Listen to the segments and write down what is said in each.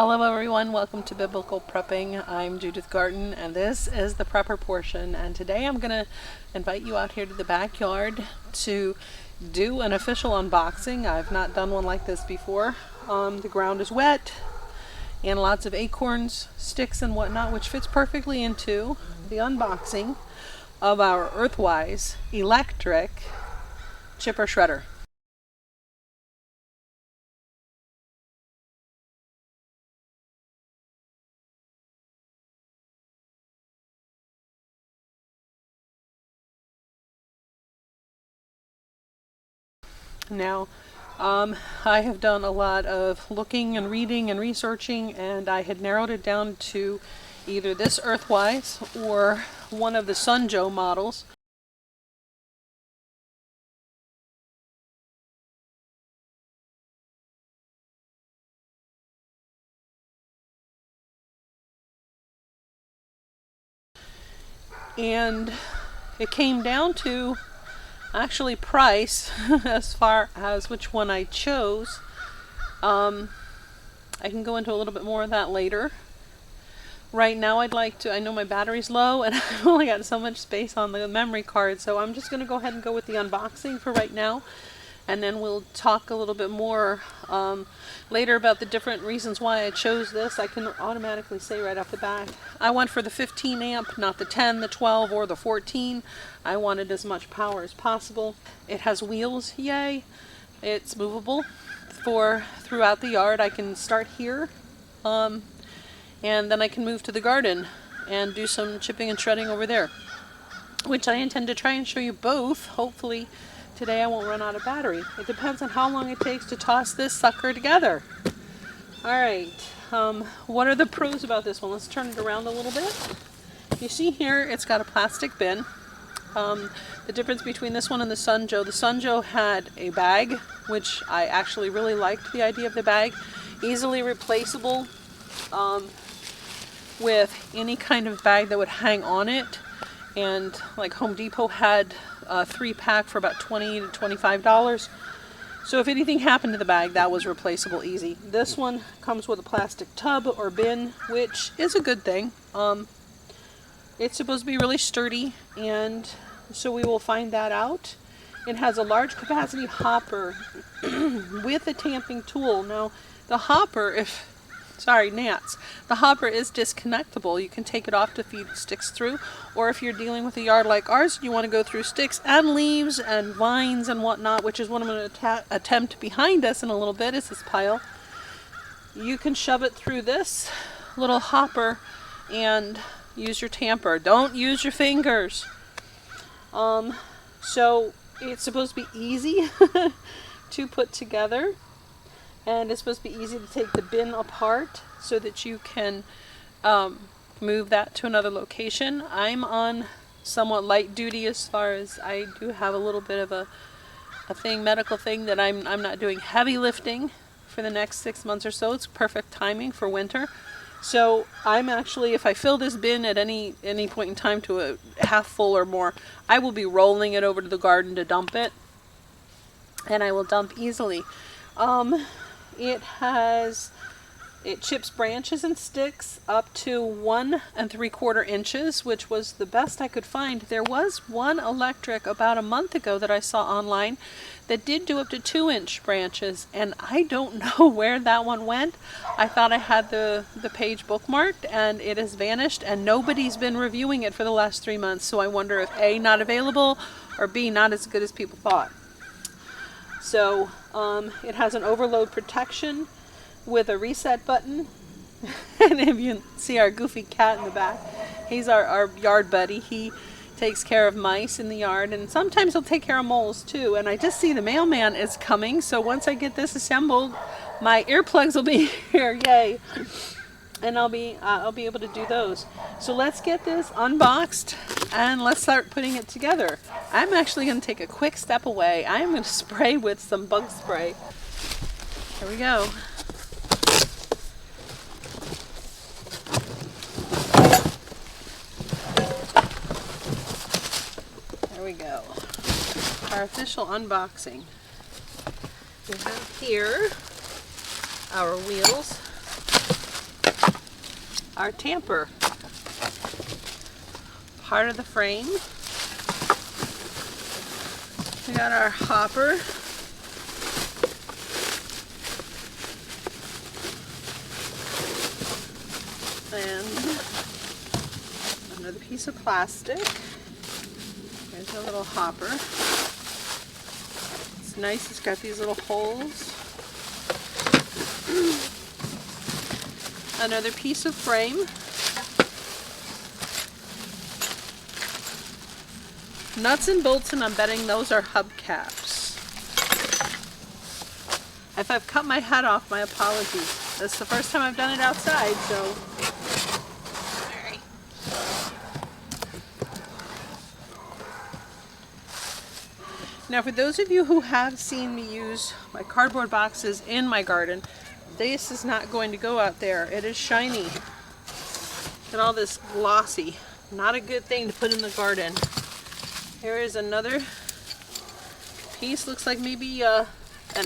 Hello everyone, welcome to Biblical Prepping. I'm Judith Garten and this is the prepper portion, and today I'm going to invite you out here to the backyard to do an official unboxing. I've not done one like this before. The ground is wet and lots of acorns, sticks and whatnot, which fits perfectly into the unboxing of our Earthwise electric chipper shredder. Now, I have done a lot of looking and reading and researching, and I had narrowed it down to either this Earthwise or one of the Sunjo models. And it came down to actually price as far as which one I chose. I can go into a little bit more of that later. Right now I know my battery's low and I've only got so much space on the memory card, so I'm just going to go ahead and go with the unboxing for right now, and then we'll talk a little bit more later about the different reasons why I chose this. I can automatically say right off the bat, I went for the 15 amp, not the 10, the 12, or the 14. I wanted as much power as possible. It has wheels, yay. It's movable for throughout the yard. I can start here, and then I can move to the garden and do some chipping and shredding over there, which I intend to try and show you both. Hopefully today I won't run out of battery. It depends on how long it takes to toss this sucker together. Alright, what are the pros about this one? Let's turn it around a little bit. You see here it's got a plastic bin. The difference between this one and the Sunjo had a bag, which I actually really liked the idea of the bag. Easily replaceable with any kind of bag that would hang on it. And like Home Depot had a 3-pack for about $20 to $25. So if anything happened to the bag, that was replaceable easy. This one comes with a plastic tub or bin, which is a good thing. It's supposed to be really sturdy, and so we will find that out. It has a large capacity hopper with a tamping tool. Now the hopper, gnats. The hopper is disconnectable. You can take it off to feed sticks through, or if you're dealing with a yard like ours, you want to go through sticks and leaves and vines and whatnot, which is what I'm going to attempt behind us in a little bit, is this pile. You can shove it through this little hopper and use your tamper. Don't use your fingers. So it's supposed to be easy to put together. And it's supposed to be easy to take the bin apart so that you can move that to another location. I'm on somewhat light duty as far as I do have a little bit of a medical thing that I'm not doing heavy lifting for the next 6 months or so. It's perfect timing for winter. So I'm actually, if I fill this bin at any point in time to a half full or more, I will be rolling it over to the garden to dump it. And I will dump easily. It chips branches and sticks up to 1 3/4 inches, which was the best I could find. There was one electric about a month ago that I saw online that did do up to 2-inch branches, and I don't know where that one went. I thought I had the page bookmarked, and it has vanished, and nobody's been reviewing it for the last 3 months, so I wonder if A, not available, or B, not as good as people thought. So it has an overload protection with a reset button. And if you see our goofy cat in the back, he's our yard buddy. He takes care of mice in the yard, and sometimes he'll take care of moles too. And I just see the mailman is coming, so once I get this assembled, my earplugs will be here, yay! And I'll be able to do those. So let's get this unboxed and let's start putting it together. I'm actually going to take a quick step away. I'm going to spray with some bug spray. Here we go. There we go. Our official unboxing. We have here our wheels. our tamper. Part of the frame. We got our hopper. And another piece of plastic. There's a little hopper. It's nice, it's got these little holes. Another piece of frame. Nuts and bolts, and I'm betting those are hubcaps. If I've cut my head off, my apologies. That's the first time I've done it outside, so. Alright. Now for those of you who have seen me use my cardboard boxes in my garden, this is not going to go out there. It is shiny. And all this glossy. Not a good thing to put in the garden. Here is another piece. Looks like maybe an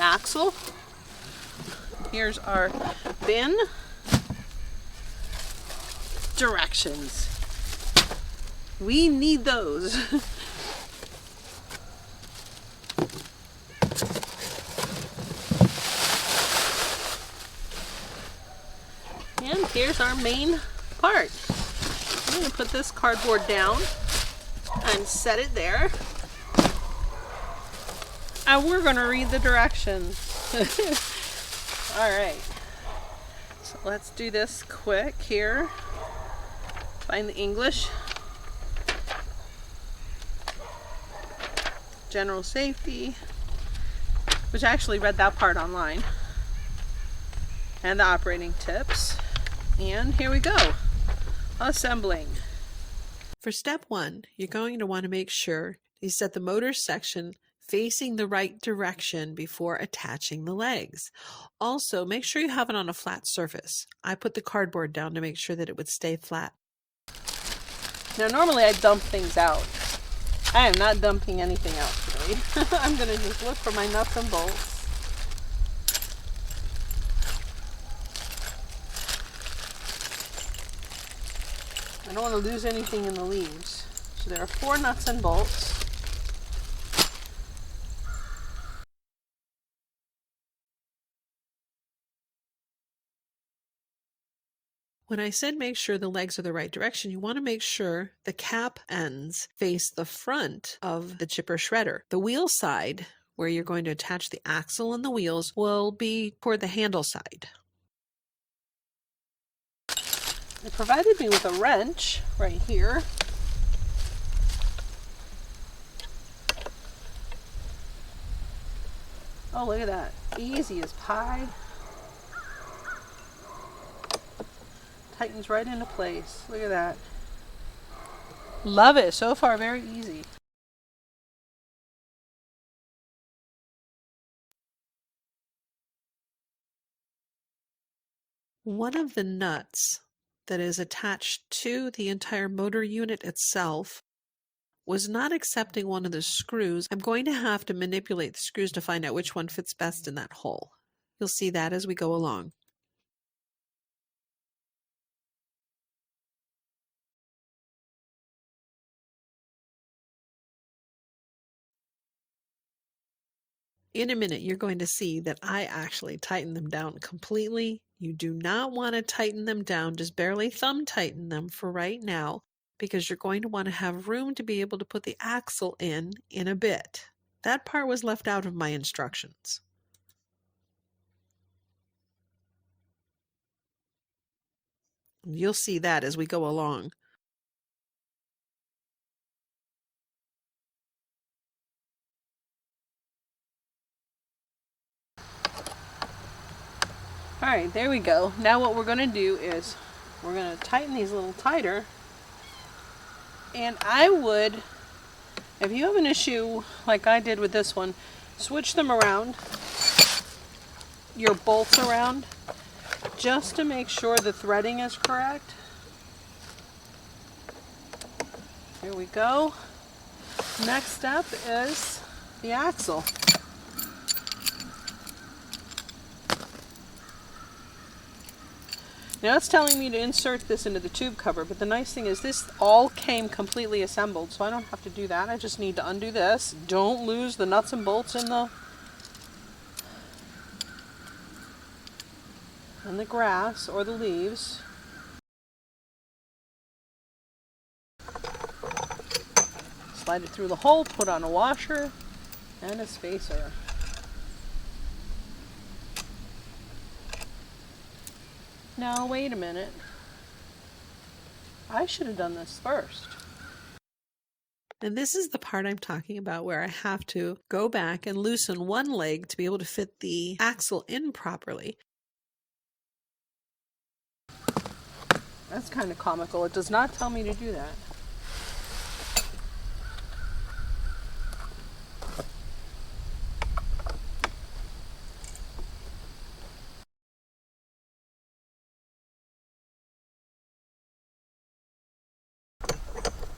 axle. Here's our bin. Directions. We need those. And here's our main part. I'm going to put this cardboard down and set it there. And we're going to read the directions. Alright. So let's do this quick here. Find the English. General safety. Which I actually read that part online. And the operating tips. And here we go. Assembling. For step 1, you're going to want to make sure you set the motor section facing the right direction before attaching the legs. Also, make sure you have it on a flat surface. I put the cardboard down to make sure that it would stay flat. Now normally I dump things out. I am not dumping anything out today. I'm going to just look for my nuts and bolts. I don't want to lose anything in the leaves. So there are 4 nuts and bolts. When I said make sure the legs are the right direction, you want to make sure the cap ends face the front of the chipper shredder. The wheel side, where you're going to attach the axle and the wheels, will be toward the handle side. They provided me with a wrench right here. Oh, look at that. Easy as pie. Tightens right into place. Look at that. Love it. So far, very easy. One of the nuts that is attached to the entire motor unit itself was not accepting one of the screws. I'm going to have to manipulate the screws to find out which one fits best in that hole. You'll see that as we go along. In a minute, you're going to see that I actually tighten them down completely. You do not want to tighten them down, just barely thumb tighten them for right now, because you're going to want to have room to be able to put the axle in a bit. That part was left out of my instructions. You'll see that as we go along. Alright, there we go. Now what we're going to do is we're going to tighten these a little tighter. And I would, if you have an issue like I did with this one, switch them around, your bolts around, just to make sure the threading is correct. Here we go. Next step is the axle. Now it's telling me to insert this into the tube cover, but the nice thing is this all came completely assembled, so I don't have to do that. I just need to undo this. Don't lose the nuts and bolts in the grass or the leaves. Slide it through the hole, put on a washer and a spacer. Now wait a minute. I should have done this first. And this is the part I'm talking about where I have to go back and loosen one leg to be able to fit the axle in properly. That's kind of comical. It does not tell me to do that.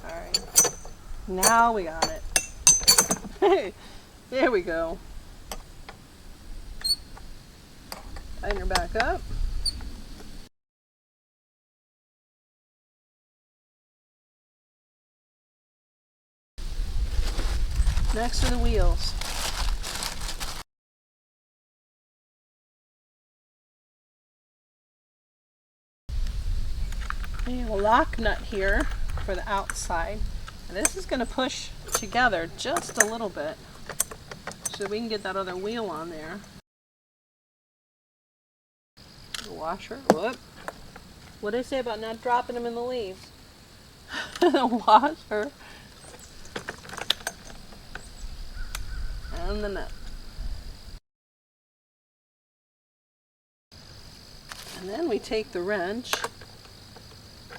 Alright, now we got it. Hey, there we go. Tighten her back up. Next are the wheels. We have a lock nut here for the outside. And this is going to push together just a little bit so we can get that other wheel on there. The washer. Whoop. What did I say about not dropping them in the leaves? The washer. And the nut. And then we take the wrench,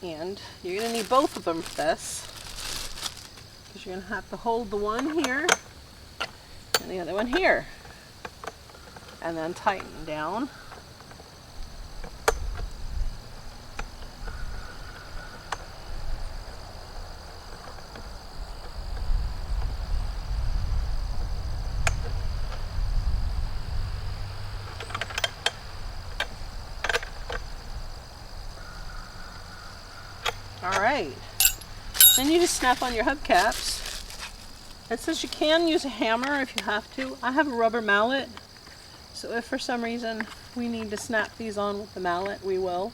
and you're going to need both of them for this, because you're going to have to hold the one here and the other one here, and then tighten down. Alright, then you just snap on your hubcaps. It says you can use a hammer if you have to. I have a rubber mallet, so if for some reason we need to snap these on with the mallet, we will.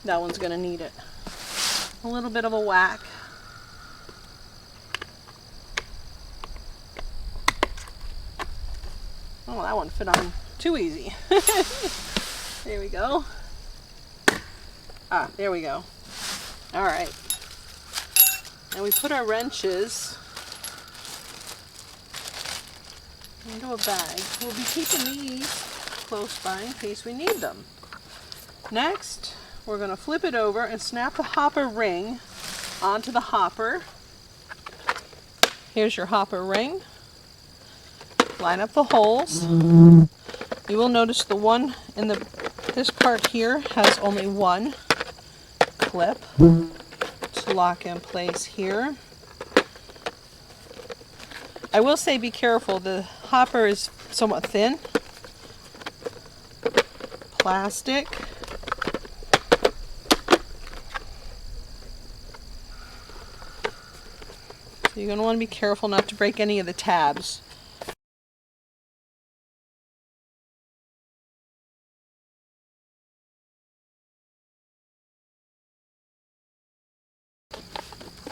That one's going to need it. A little bit of a whack. Oh, that one fit on too easy. There we go. Ah, there we go. All right. Now we put our wrenches into a bag. We'll be keeping these close by in case we need them. Next, we're going to flip it over and snap the hopper ring onto the hopper. Here's your hopper ring. Line up the holes. You will notice the one in this part here has only one clip to lock in place here. I will say be careful, the hopper is somewhat thin. Plastic. So you're going to want to be careful not to break any of the tabs.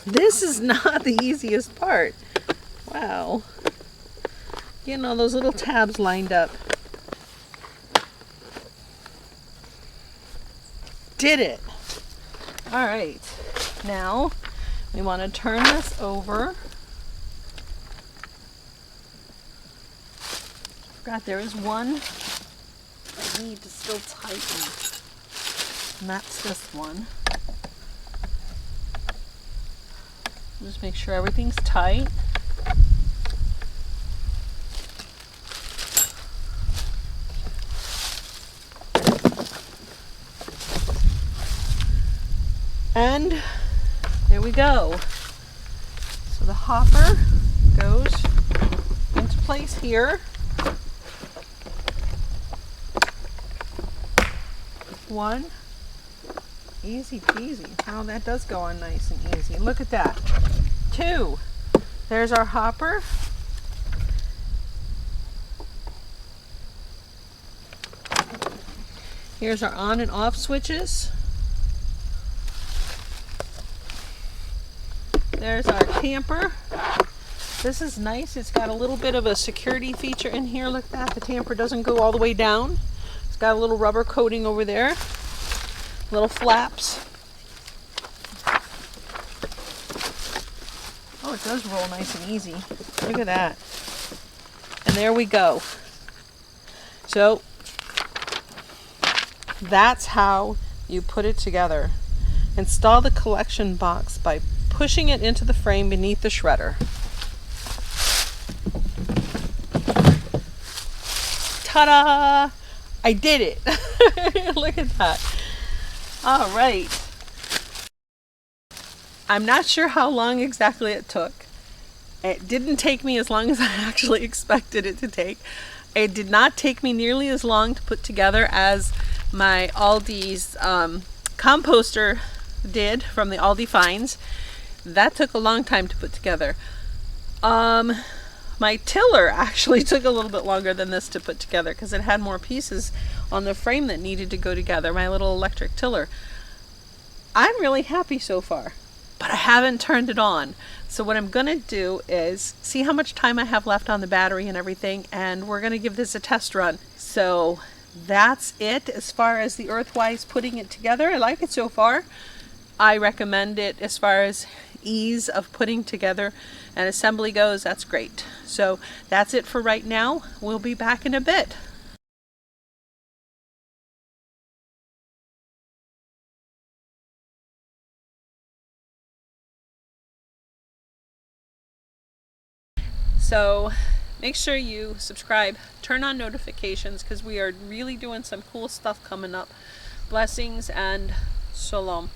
This is not the easiest part. Wow. Getting all those little tabs lined up. Did it. All right. Now we want to turn this over. Forgot there is one I need to still tighten. And that's this one. Just make sure everything's tight. And there we go. So the hopper goes into place here. One, easy peasy. Wow, that does go on nice and easy. Look at that. Two, there's our hopper. Here's our on and off switches. There's our tamper. This is nice. It's got a little bit of a security feature in here. Look at that. The tamper doesn't go all the way down. It's got a little rubber coating over there. Little flaps. Oh, it does roll nice and easy. Look at that. And there we go. So that's how you put it together. Install the collection box by pushing it into the frame beneath the shredder. Ta-da! I did it! Look at that. All right. I'm not sure how long exactly it took. It didn't take me as long as I actually expected it to take. It did not take me nearly as long to put together as my Aldi's composter did from the Aldi Finds. That took a long time to put together. My tiller actually took a little bit longer than this to put together because it had more pieces on the frame that needed to go together, my little electric tiller. I'm really happy so far, but I haven't turned it on. So what I'm gonna do is see how much time I have left on the battery and everything, and we're gonna give this a test run. So that's it as far as the Earthwise putting it together. I like it so far. I recommend it as far as ease of putting together and assembly goes. That's great. So that's it for right now. We'll be back in a bit. So make sure you subscribe, turn on notifications, because we are really doing some cool stuff coming up. Blessings and shalom.